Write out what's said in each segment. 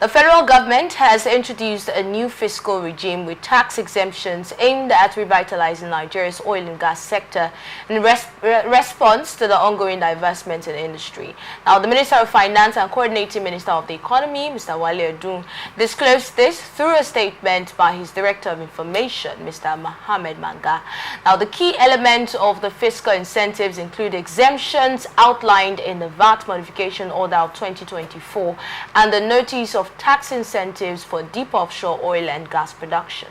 The federal government has introduced a new fiscal regime with tax exemptions aimed at revitalizing Nigeria's oil and gas sector in response to the ongoing divestments in the industry. Now, the Minister of Finance and Coordinating Minister of the Economy, Mr. Wale Odun, disclosed this through a statement by his Director of Information, Mr. Mohammed Manga. Now, the key elements of the fiscal incentives include exemptions outlined in the VAT Modification Order of 2024 and the notice of tax incentives for deep offshore oil and gas production.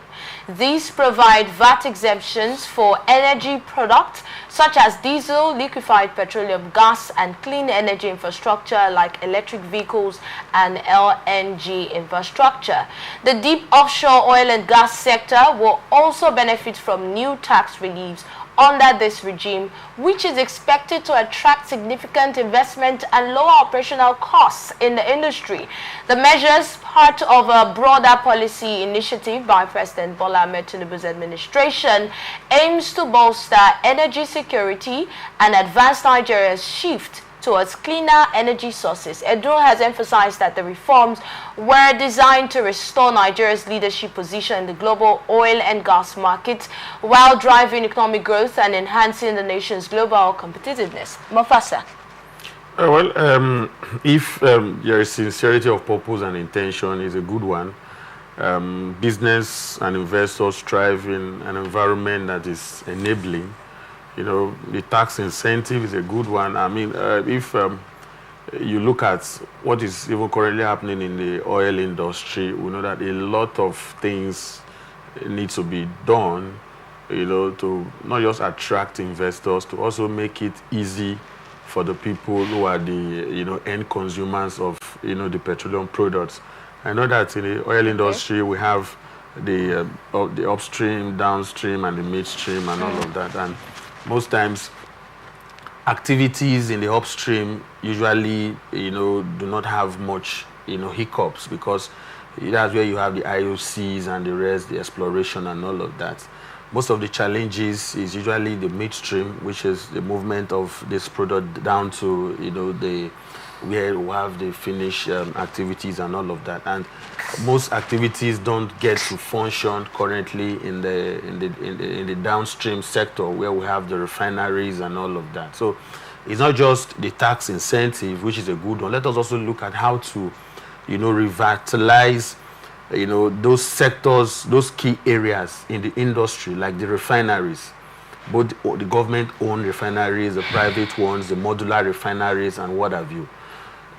These provide VAT exemptions for energy products such as diesel, liquefied petroleum gas, and clean energy infrastructure like electric vehicles and LNG infrastructure. The deep offshore oil and gas sector will also benefit from new tax reliefs under this regime, which is expected to attract significant investment and lower operational costs in the industry. The measures, part of a broader policy initiative by President Bola Ahmed Tinubu's administration, aims to bolster energy security and advance Nigeria's shift towards cleaner energy sources. Edo has emphasized that the reforms were designed to restore Nigeria's leadership position in the global oil and gas market while driving economic growth and enhancing the nation's global competitiveness. Mofasa. If there is sincerity of purpose and intention, is a good one. Business and investors thrive in an environment that is enabling. You know, the tax incentive is a good one. I mean, if you look at what is even currently happening in the oil industry, we know that a lot of things need to be done, you know, to not just attract investors, to also make it easy for the people who are the, you know, end consumers of, you know, the petroleum products. I know that in the oil industry, we have the upstream, downstream, and the midstream, and all of that. And most times, activities in the upstream usually, you know, do not have much, you know, hiccups, because that's where you have the IOCs and the rest, the exploration and all of that. Most of the challenges is usually the midstream, which is the movement of this product down to, you know, where we have the finish activities and all of that. And most activities don't get to function currently in the downstream sector, where we have the refineries and all of that. So it's not just the tax incentive, which is a good one. Let us also look at how to, you know, revitalize, you know, those sectors, those key areas in the industry, like the refineries, both the government-owned refineries, the private ones, the modular refineries, and what have you.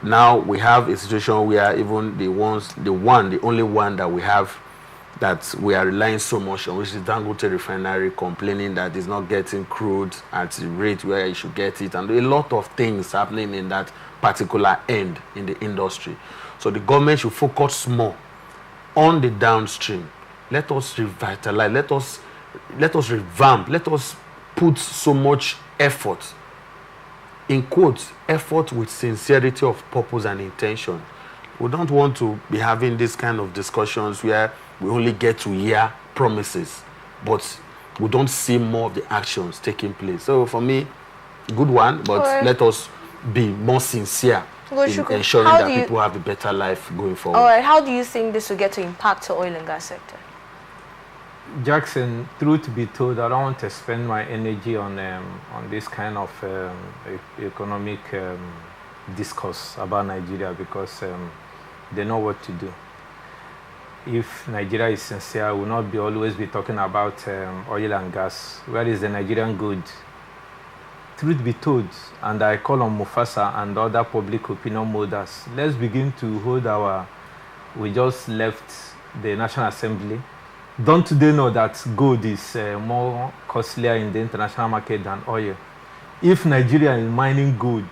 Now we have a situation where even the only one that we have that we are relying so much on, which is Dangote refinery, complaining that it's not getting crude at the rate where it should get it, and a lot of things happening in that particular end in the industry. So the government should focus more on the downstream. Let us revitalize, let us revamp, let us put so much effort, in quotes, effort with sincerity of purpose and intention. We don't want to be having this kind of discussions where we only get to hear promises, but we don't see more of the actions taking place. So for me, good one, but let us be more sincere in ensuring that people have a better life going forward. All right, how do you think this will get to impact the oil and gas sector? Jackson, truth be told, I don't want to spend my energy on this kind of economic discourse about Nigeria, because they know what to do. If Nigeria is sincere, we will not always be talking about oil and gas. Where is the Nigerian good? Truth be told, and I call on Mufasa and other public opinion molders, let's begin to hold we just left the National Assembly. Don't they know that gold is more costlier in the international market than oil? If Nigeria is mining gold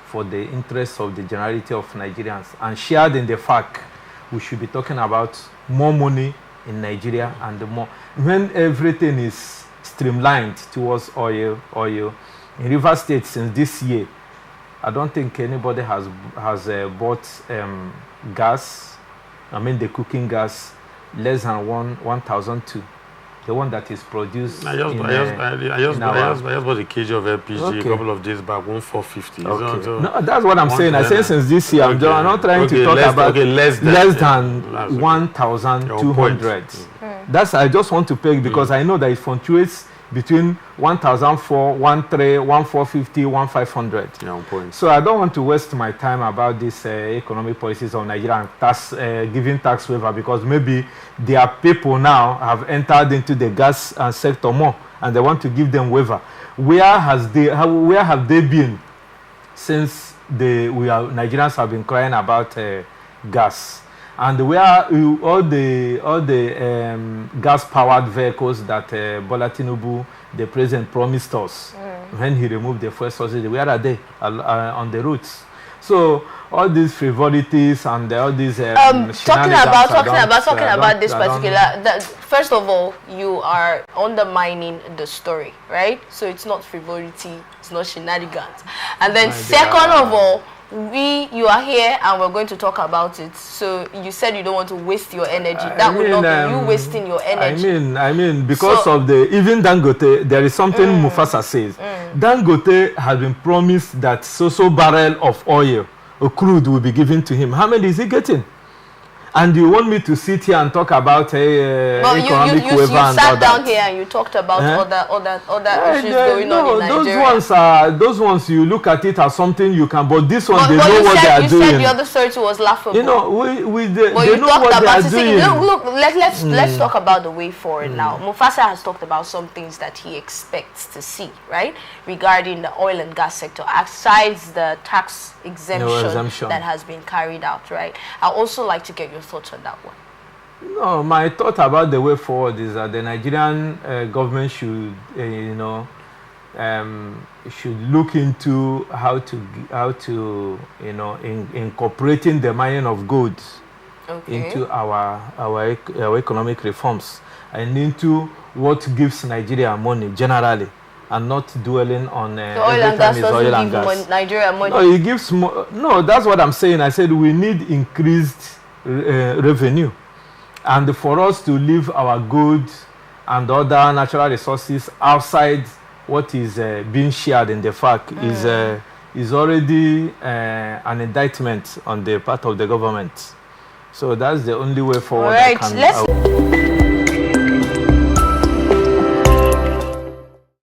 for the interests of the generality of Nigerians and shared in the fact, we should be talking about more money in Nigeria and more. When everything is streamlined towards oil. In River State since this year, I don't think anybody has bought gas, I mean the cooking gas, less than 1,002. the one that is produced. I just bought a kg of LPG a couple of days back, 1,450. Okay. No, that's what I'm saying. I say since this year, I'm not trying to talk about less than 1,200. That's I just want to peg because I know that it fluctuates between 1,004, 1,300, 1,450, 1,500. Yeah, point. So I don't want to waste my time about these economic policies of Nigeria and tax, giving tax waiver because maybe their people now have entered into the gas sector more and they want to give them waiver. Where have they been since Nigerians have been crying about gas? And where all the gas-powered vehicles that Bola Tinubu, the president, promised us when he removed the fuel subsidy, where are they on the routes? So all these frivolities and all these talking about this particular. First of all, you are undermining the story, right? So it's not frivolity, it's not shenanigans. And then second of all, you are here and we're going to talk about it. So you said you don't want to waste your energy. That would not be you wasting your energy. I mean, because of even Dangote, there is something Mufasa says. Dangote has been promised that so barrel of oil or crude will be given to him. How many is he getting? And you want me to sit here and talk about economic waiver and all that? You sat down here and you talked about other issues going on in Nigeria. Those ones you look at it as something you can, but this one they know what they are doing. You said the other story was laughable. You know, they know what they are doing. Look, let's talk about the way forward now. Mufasa has talked about some things that he expects to see, right, regarding the oil and gas sector, aside the tax exemption that has been carried out, right? I'd also like to get your thoughts on that one. No, my thought about the way forward is that the Nigerian government should, should look into how to incorporating the mining of goods into our economic reforms and into what gives Nigeria money generally, and not dwelling on the oil and gas doesn't give Nigeria money. No, it gives no. That's what I'm saying. I said we need increased revenue, and for us to leave our goods and other natural resources outside what is being shared in the FAC is already an indictment on the part of the government. So that's the only way forward. All right, let's